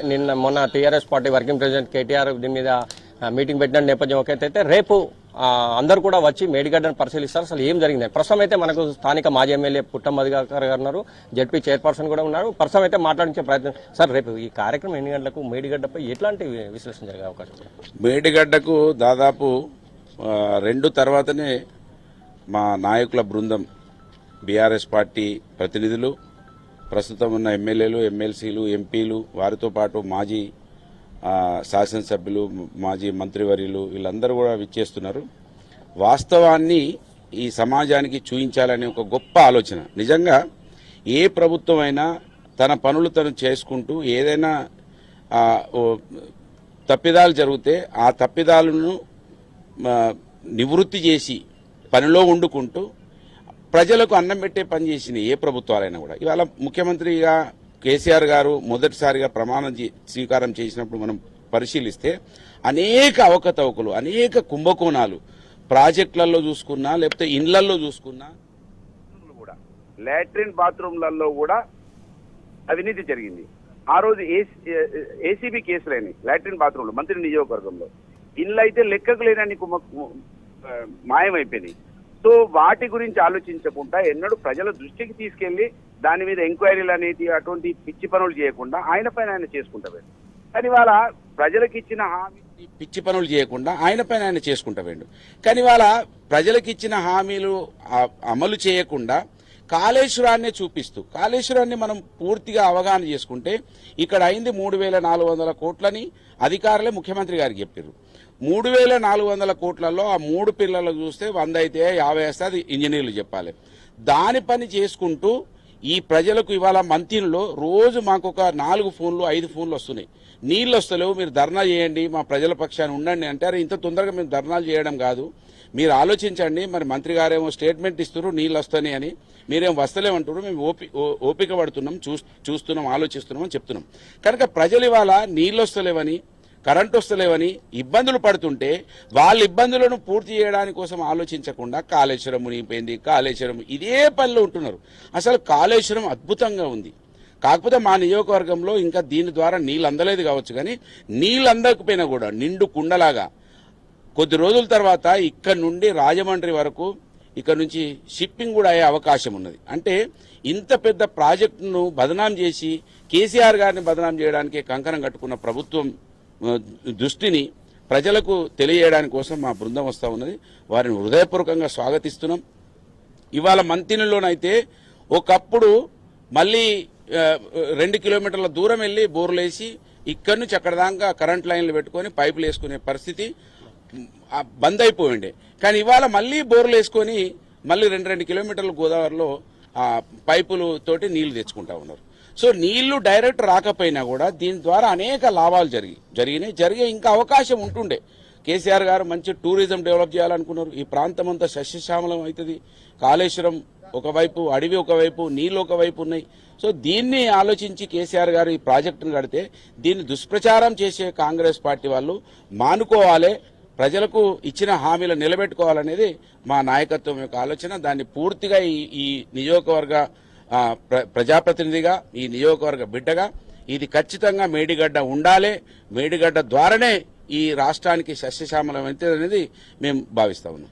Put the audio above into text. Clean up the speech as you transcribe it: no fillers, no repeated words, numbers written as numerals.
నిన్న మొన్న TRS party working president KTR దీని మీద మీటింగ్ పెట్టిన నేపథ్యం ఒకటైతే రేపు అందరూ కూడా వచ్చి మేడిగడ్డను పరిశీలిస్తారు. అసలు ఏం జరిగింది ప్రస్తుతం అయితే మనకు స్థానిక మాజీ ఎమ్మెల్యే పుట్టం మధుకర్ గారు ఉన్నారు, జడ్పీ చైర్పర్సన్ కూడా ఉన్నారు. ప్రస్తుతం అయితే మాట్లాడించే ప్రయత్నం. సార్, రేపు ఈ కార్యక్రమం ఎన్ని గంటలకు మేడిగడ్డపై ఎట్లాంటి విశ్లేషణ జరిగే అవకాశం? మేడిగడ్డకు దాదాపు 2 తర్వాతనే మా నాయకుల బృందం, బీఆర్ఎస్ పార్టీ ప్రతినిధులు, ప్రస్తుతం ఉన్న ఎమ్మెల్యేలు, ఎమ్మెల్సీలు, ఎంపీలు, వారితో పాటు మాజీ శాసనసభ్యులు, మాజీ మంత్రివర్యులు వీళ్ళందరూ కూడా విచ్చేస్తున్నారు. వాస్తవాన్ని ఈ సమాజానికి చూయించాలనే ఒక గొప్ప ఆలోచన. నిజంగా ఏ ప్రభుత్వం అయినా తన పనులు తను చేసుకుంటూ ఏదైనా తప్పిదాలు జరిగితే ఆ తప్పిదాలను నివృత్తి చేసి పనిలో వండుకుంటూ ప్రజలకు అన్నం పెట్టే పని చేసిన ఏ ప్రభుత్వాలైనా కూడా. ఇవాళ ముఖ్యమంత్రిగా కేసీఆర్ గారు మొదటిసారిగా ప్రమాణ స్వీకారం చేసినప్పుడు మనం పరిశీలిస్తే అనేక అవకతవకలు, అనేక కుంభకోణాలు ప్రాజెక్టులలో చూసుకున్నా, లేకపోతే ఇండ్లలో చూసుకున్నా, కూడా లాట్రిన్ బాత్రూమ్లలో కూడా అవినీతి జరిగింది. ఆ రోజు ఏసీబీ కేసులని లాట్రిన్ బాత్రూంలో మంత్రి నియోజకవర్గంలో ఇండ్లు అయితే లెక్కకు లేనని మాయమైపోయినాయి. సో వాటి గురించి ఆలోచించకుండా ఎన్నడూ ప్రజల దృష్టికి తీసుకెళ్లి దాని మీద ఎంక్వైరీలు అనేది అటువంటి పిచ్చి పనులు చేయకుండా ఆయన పైన ఆయన చేసుకుంటారు. కానీ వాళ్ళ ప్రజలకు ఇచ్చిన హామీ పిచ్చి పనులు చేయకుండా ఆయన పైన ఆయన చేసుకుంటా వేండు. కానీ వాళ్ళ ప్రజలకు ఇచ్చిన హామీలు అమలు చేయకుండా కాళేశ్వరాన్ని చూపిస్తూ, కాళేశ్వరాన్ని మనం పూర్తిగా అవగాహన చేసుకుంటే ఇక్కడ అయింది 3,400 కోట్లని అధికారులే ముఖ్యమంత్రి గారికి చెప్పారు. 3,400 కోట్లలో ఆ 3 పిల్లలు చూస్తే 100 అయితే 50 వేస్తే అది ఇంజనీర్లు చెప్పాలి. దాని పని చేసుకుంటూ ఈ ప్రజలకు ఇవాళ మంత్రిలో రోజు మాకు ఒక 4 ఫోన్లు 5 ఫోన్లు వస్తున్నాయి. నీళ్ళు వస్తలేవు, మీరు ధర్నా చేయండి, మా ప్రజల పక్షాన్ని ఉండండి అంటే, అరే ఇంత తొందరగా మేము ధర్నాలు చేయడం కాదు, మీరు ఆలోచించండి. మరి మంత్రి గారేమో స్టేట్మెంట్ ఇస్తున్నారు నీళ్ళు వస్తాయి అని, మీరేం వస్తలేమంటారు, మేము ఓపిక పడుతున్నాం, చూస్తున్నాం, ఆలోచిస్తున్నాం అని చెప్తున్నాం. కనుక ప్రజలు ఇవాళ నీళ్ళు వస్తలేవని, కరెంట్ వస్తలేవని ఇబ్బందులు పడుతుంటే వాళ్ళ ఇబ్బందులను పూర్తి చేయడానికి కోసం ఆలోచించకుండా కాళేశ్వరం మునిగిపోయింది, కాళేశ్వరం ఇదే పనిలో ఉంటున్నారు. అసలు కాళేశ్వరం అద్భుతంగా ఉంది. కాకపోతే మా నియోజకవర్గంలో ఇంకా దీని ద్వారా నీళ్ళు అందలేదు కావచ్చు, కానీ నీళ్ళు అందకపోయినా కూడా నిండు కుండలాగా కొద్ది రోజుల తర్వాత ఇక్కడ నుండి రాజమండ్రి వరకు ఇక్కడ నుంచి షిప్పింగ్ కూడా అయ్యే అవకాశం ఉన్నది. అంటే ఇంత పెద్ద ప్రాజెక్టును బదనాం చేసి కేసీఆర్ గారిని బదనాం చేయడానికి కంకణం కట్టుకున్న ప్రభుత్వం దృష్టిని ప్రజలకు తెలియజేయడానికి కోసం మా బృందం వస్తూ ఉన్నది. వారిని హృదయపూర్వకంగా స్వాగతిస్తున్నాం. ఇవాళ మంతినిలోనైతే ఒకప్పుడు మళ్ళీ 2 కిలోమీటర్ల దూరం వెళ్ళి బోర్లు వేసి ఇక్కడి నుంచి అక్కడ దాకా కరెంట్ లైన్లు పెట్టుకొని పైపులు వేసుకునే పరిస్థితి బంద్ అయిపోయిండే. కానీ ఇవాళ మళ్ళీ బోర్లు వేసుకొని మళ్ళీ 2 కిలోమీటర్ల గోదావరిలో పైపులు తోటి నీళ్లు తెచ్చుకుంటా ఉన్నారు. సో నీళ్లు డైరెక్ట్ రాకపోయినా కూడా దీని ద్వారా అనేక లాభాలు జరిగే ఇంకా అవకాశం ఉంటుండే. కేసీఆర్ గారు మంచి టూరిజం డెవలప్ చేయాలనుకున్నారు. ఈ ప్రాంతం అంతా సస్యశ్యామలం అవుతుంది. కాళేశ్వరం ఒకవైపు, అడవి ఒకవైపు, నీళ్లు ఒకవైపు ఉన్నాయి. సో దీన్ని ఆలోచించి కేసీఆర్ గారు ఈ ప్రాజెక్టును కడితే దీన్ని దుష్ప్రచారం చేసే కాంగ్రెస్ పార్టీ వాళ్ళు మానుకోవాలి, ప్రజలకు ఇచ్చిన హామీలు నిలబెట్టుకోవాలనేది మా నాయకత్వం యొక్క ఆలోచన. దాన్ని పూర్తిగా ఈ నియోజకవర్గ ప్రజాప్రతినిధిగా, ఈ నియోజకవర్గ బిడ్డగా ఇది ఖచ్చితంగా మేడిగడ్డ ఉండాలి. మేడిగడ్డ ద్వారానే ఈ రాష్ట్రానికి సస్యశ్యామలం అయితే అనేది మేము భావిస్తా ఉన్నాం.